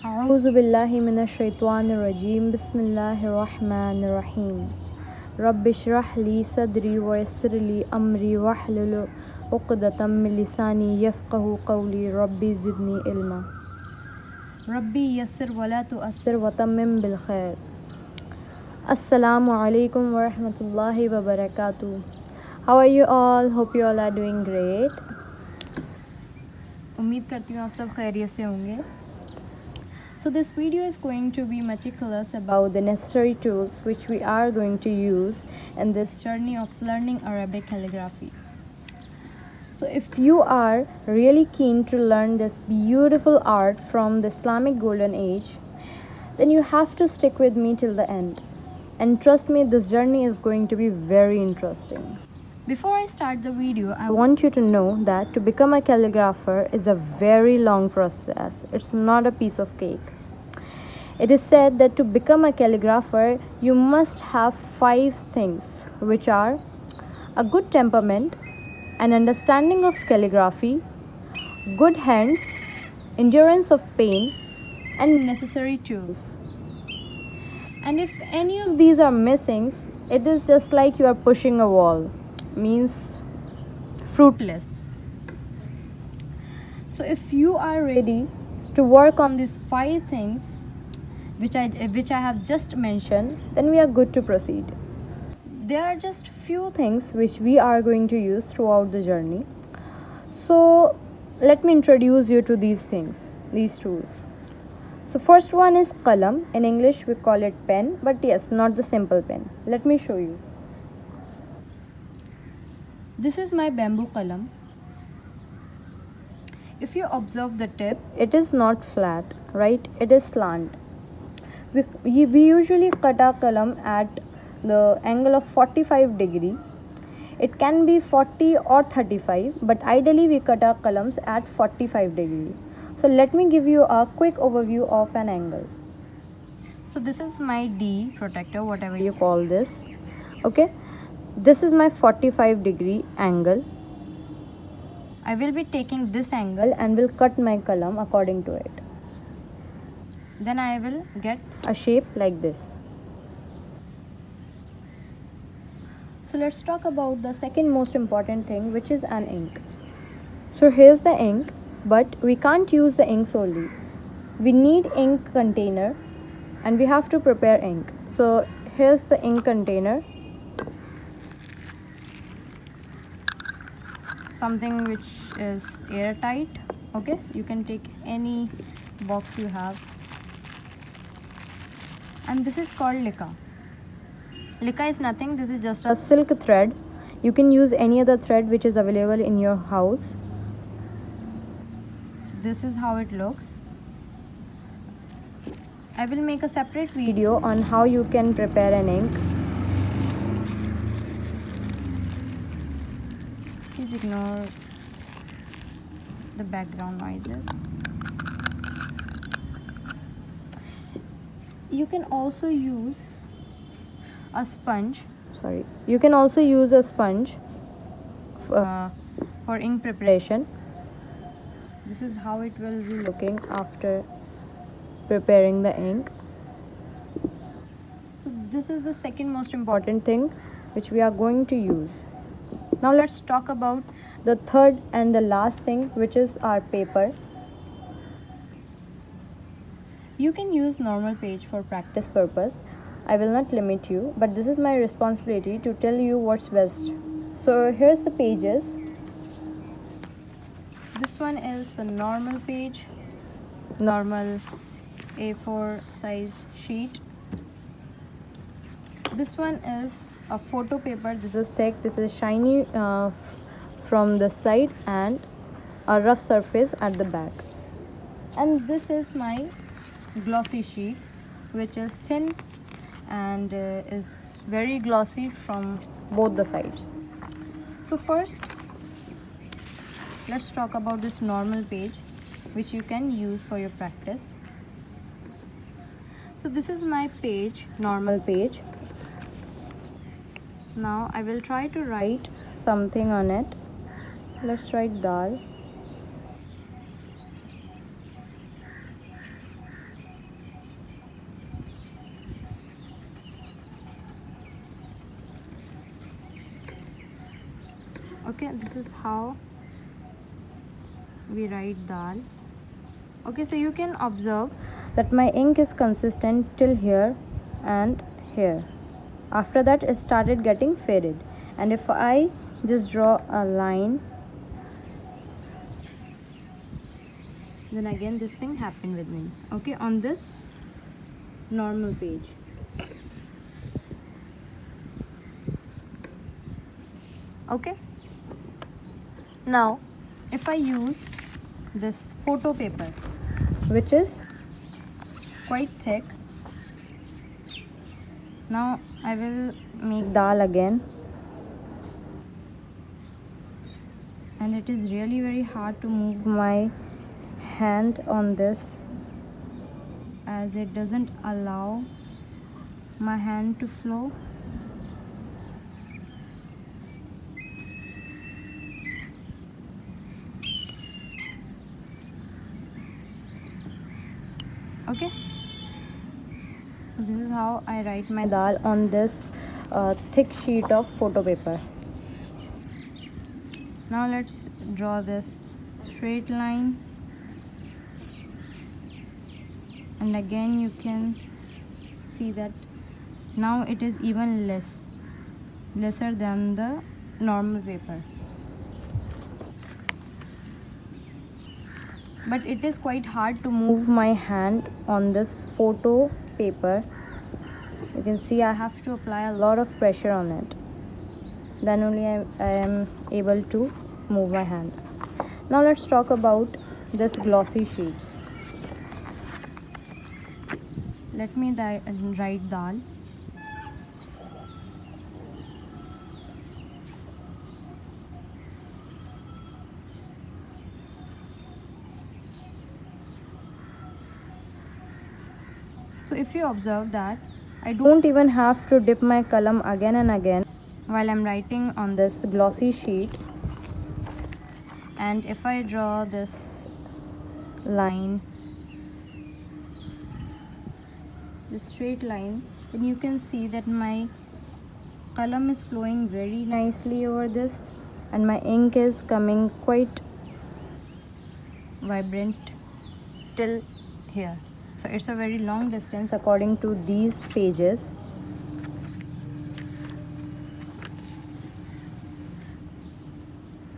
أعوذ بالله من الشيطان الرجيم بسم الله الرحمن الرحيم رب اشرح لي صدري ويسر لي أمري واحلل عقدة من لساني يفقه قولي ربي زدني علما ربي يسر ولا تؤثر وتمم بالخير Assalamu alaikum wa rahmatullahi wa barakatuh. How are you all? Hope you all are doing great. उम्मीद करती हूँ आप सब खैरियत से होंगे. So this video is going to be meticulous about the necessary tools which we are going to use in this journey of learning Arabic calligraphy. So if you are really keen to learn this beautiful art from the Islamic golden age, then you have to stick with me till the end. And trust me, this journey is going to be very interesting. Before I start the video, I want you to know that to become a calligrapher is a very long process. It's not a piece of cake. It is said that to become a calligrapher, you must have 5 things, which are a good temperament, an understanding of calligraphy, good hands, endurance of pain, and necessary tools. And if any of these are missing, it is just like you are pushing a wall, means fruitless. So if you are ready to work on these 5 things which I have just mentioned, then we are good to proceed. There are just few things which we are going to use throughout the journey. So let me introduce you to these things, these tools. So first one is qalam. In English we call it pen, but yes, not the simple pen. Let me show you. This is my bamboo qalam. If you observe the tip, it is not flat, right? It is slant. We usually cut our qalam at the angle of 45 degree. It can be 40 or 35, but ideally we cut our qalams at 45 degree. So let me give you a quick overview of an angle. So this is my D protector, whatever you call this. Okay, this is my 45 degree angle. I will be taking this angle and will cut my qalam according to it. Then I will get a shape like this. So let's talk about the second most important thing, which is an ink. So here's the ink, but we can't use the ink solely. We need ink container and we have to prepare ink. So here's the ink container, something which is airtight. Okay, you can take any box you have. And this is called liqa. Liqa is nothing, this is just a silk thread. You can use any other thread which is available in your house. So this is how it looks. I will make a separate video on how you can prepare an ink. Please ignore the background noises. You can also use a sponge. You can also use a sponge for ink preparation. This is how it will be looking after preparing the ink. So this is the second most important thing which we are going to use. Now let's talk about the third and the last thing, which is our paper. You can use normal page for practice purpose. I will not limit you, but this is my responsibility to tell you what's best. So here's the pages. This one is the normal page, normal A4 size sheet. This one is a photo paper. This is thick, this is shiny from the side and a rough surface at the back. And this is my glossy sheet, which is thin and is very glossy from both the sides. So first let's talk about this normal page which you can use for your practice. So this is my page, normal page. Now I will try to write something on it. Let's write dal. Okay, this is how we write dal. Okay, so you can observe that my ink is consistent till here and here. After that it started getting faded, and if I just draw a line, then again this thing happened with me. Okay, on this normal page. Okay, now if I use this photo paper, which is quite thick, now I will make dal again, and it is really very hard to move my hand on this, as it doesn't allow my hand to flow. Okay, so this is how I write my dal on this thick sheet of photo paper. Now let's draw this straight line, and again you can see that now it is even lesser than the normal paper, but it is quite hard to move my hand on this photo paper. You can see I have to apply a lot of pressure on it, then only I am able to move my hand. Now let's talk about this glossy sheets. Let me write dal. So if you observe that I don't even have to dip my column again and again while I'm writing on this glossy sheet. And if I draw this line, this straight line, then you can see that my column is flowing very nicely over this, and my ink is coming quite vibrant till here. So it's a very long distance according to these pages.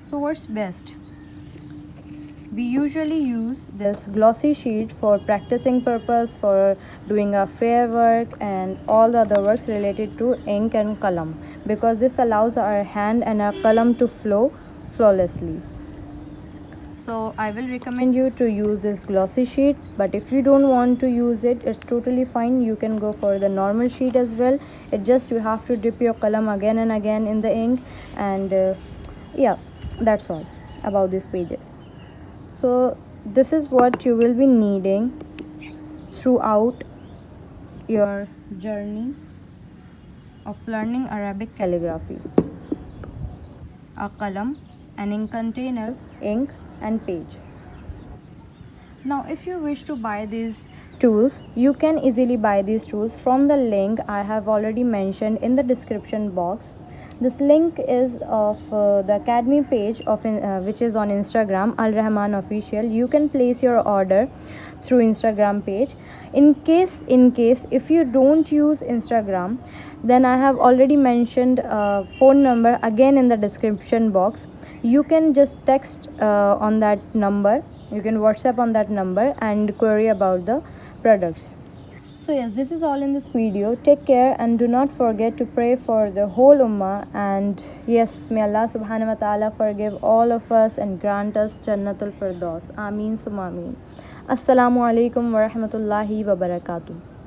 So what's best? We usually use this glossy sheet for practicing purpose, for doing our fair work and all the other works related to ink and column, because this allows our hand and our column to flow flawlessly. So I will recommend you to use this glossy sheet, but if you don't want to use it, it's totally fine. You can go for the normal sheet as well. It just you have to dip your column again and again in the ink, and yeah, that's all about these pages. So this is what you will be needing throughout your journey of learning Arabic calligraphy: a qalam, an ink container, ink and page. Now if you wish to buy these tools, you can easily buy these tools from the link I have already mentioned in the description box. This link is of the Academy page of which is on Instagram, Al Rahman Official. You can place your order through Instagram page. In case if you don't use Instagram, then I have already mentioned phone number again in the description box. You can just text on that number, you can WhatsApp on that number and query about the products. So yes, this is all in this video. Take care and do not forget to pray for the whole ummah, and yes, may Allah subhanahu wa ta'ala forgive all of us and grant us Jannatul Firdaus. Ameen summa ameen. Assalamu alaikum wa rahmatullahi wa barakatuh.